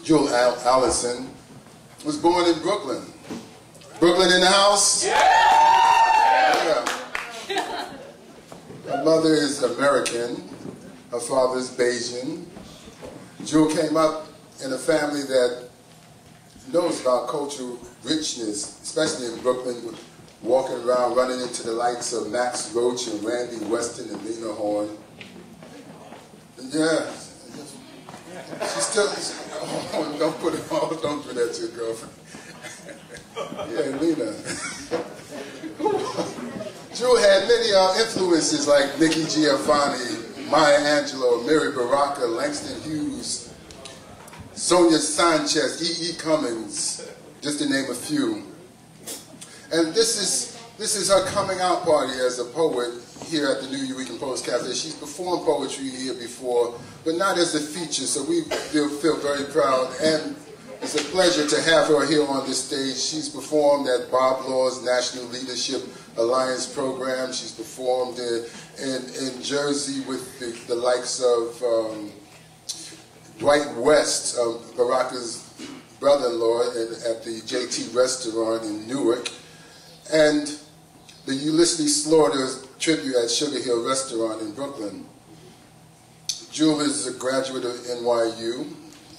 Jewel Allison, was born in Brooklyn. Brooklyn in the house? Yeah. Her mother is American. Her father is Bajan. Jewel came up in a family that knows about cultural richness, especially in Brooklyn, walking around, running into the likes of Max Roach and Randy Weston and Lena Horne. Yeah. She still, oh, don't put it on, don't do that to your girlfriend. Yeah, Lena. Jewel had many influences like Nikki Giovanni, Maya Angelou, Mary Baraka, Langston Hughes, Sonia Sanchez, E.E. Cummings, just to name a few. And this is her coming out party as a poet here at the New Week in Poets Cafe. She's performed poetry here before, but not as a feature, so we feel very proud. And it's a pleasure to have her here on this stage. She's performed at Bob Law's National Leadership Alliance program. She's performed in Jersey with the likes of Dwight West, Baraka's brother-in-law, at the JT restaurant in Newark, and the Ulysses Slaughter tribute at Sugar Hill Restaurant in Brooklyn. Jewel is a graduate of NYU.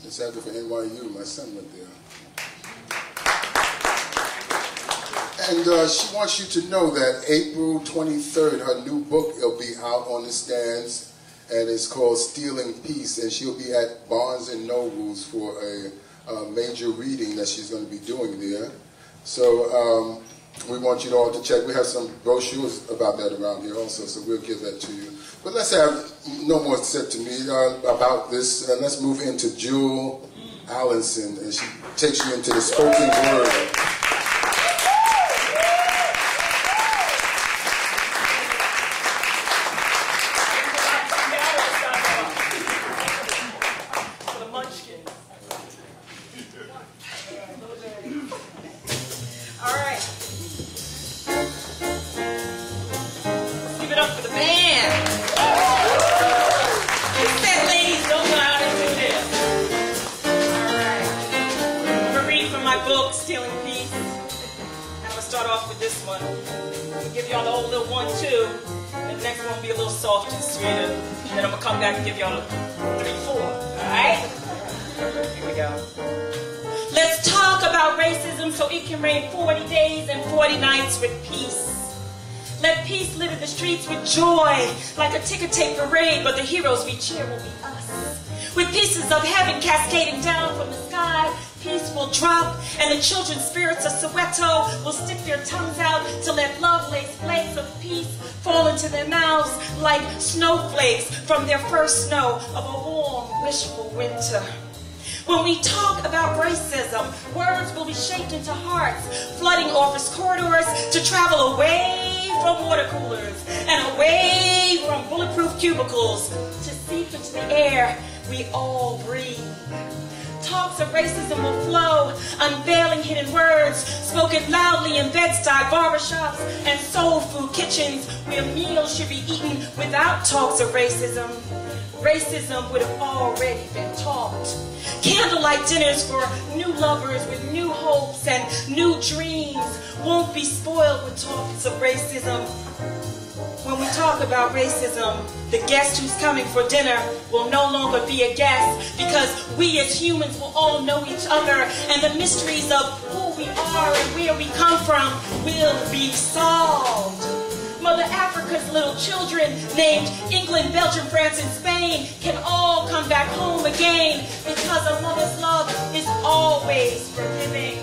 It's after for NYU, my son went there. And she wants you to know that April 23rd, her new book will be out on the stands, and it's called Stealing Peace, and she'll be at Barnes & Noble's for a major reading that she's going to be doing there. So we want you all to check. We have some brochures about that around here also, so we'll give that to you. But let's have no more said to me about this, and let's move into Jewel Allison, and she takes you into the spoken word. Ticker tape parade, but the heroes we cheer will be us. With pieces of heaven cascading down from the sky, peace will drop, and the children's spirits of Soweto will stick their tongues out to let love-laced flakes of peace fall into their mouths like snowflakes from their first snow of a warm, wishful winter. When we talk about racism, words will be shaped into hearts, flooding office corridors to travel away from water coolers and away from bulletproof cubicles to seep into the air we all breathe. Talks of racism will flow, unveiling hidden words, spoken loudly in Bed-Stuy barbershops and soul food kitchens where meals should be eaten without talks of racism. Racism would have already been taught. Candlelight dinners for new lovers with new hopes and new dreams won't be spoiled with talks of racism. When we talk about racism, the guest who's coming for dinner will no longer be a guest because we as humans will all know each other, and the mysteries of who we are and where we come from will be solved. Mother Africa's little children named England, Belgium, France, and Spain can all come back home again because a mother's love is always forgiving.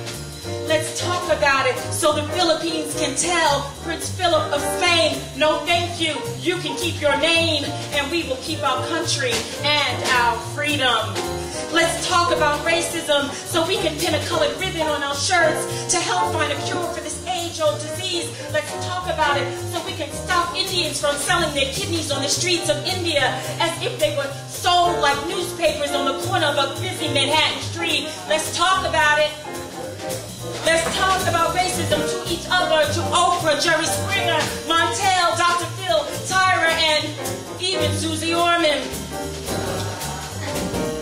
Let's talk about it so the Philippines can tell Prince Philip of Spain, no thank you, you can keep your name and we will keep our country and our freedom. Let's talk about racism so we can pin a colored ribbon on our shirts to help find a cure for this age-old disease. Let's talk about it so we can stop Indians from selling their kidneys on the streets of India as if they were sold like newspapers on the corner of a busy Manhattan street. Let's talk about it. Let's talk about racism to each other, to Oprah, Jerry Springer, Montel, Dr. Phil, Tyra, and even Susie Orman.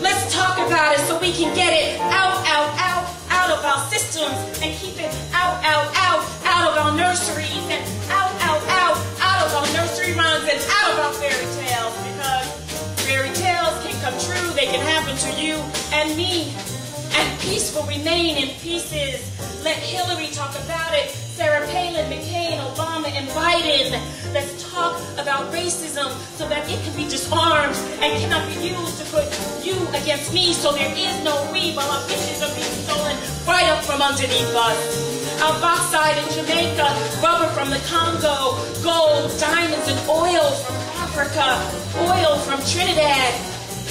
Let's talk about it so we can get it systems and keep it out of our nurseries and out of our nursery rhymes and out of our fairy tales, because fairy tales can come true, they can happen to you and me, and peace will remain in pieces. Let Hillary talk about it, Sarah Palin, McCain, Obama, and Biden. Let's talk about racism so that it can be disarmed and cannot be used to put you against me, so there is no we while our bitches are being stolen right up from underneath us. Our bauxite in Jamaica, rubber from the Congo, gold, diamonds, and oil from Africa, oil from Trinidad,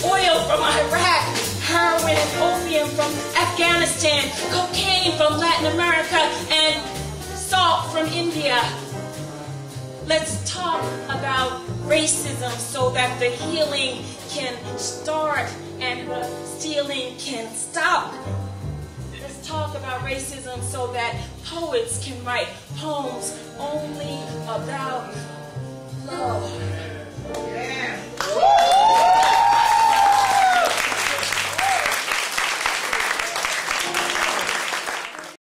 oil from Iraq, heroin and opium from Afghanistan, cocaine from Latin America, and salt from India. Let's talk about racism so that the healing can start and the stealing can stop. Let's talk about racism so that poets can write poems only about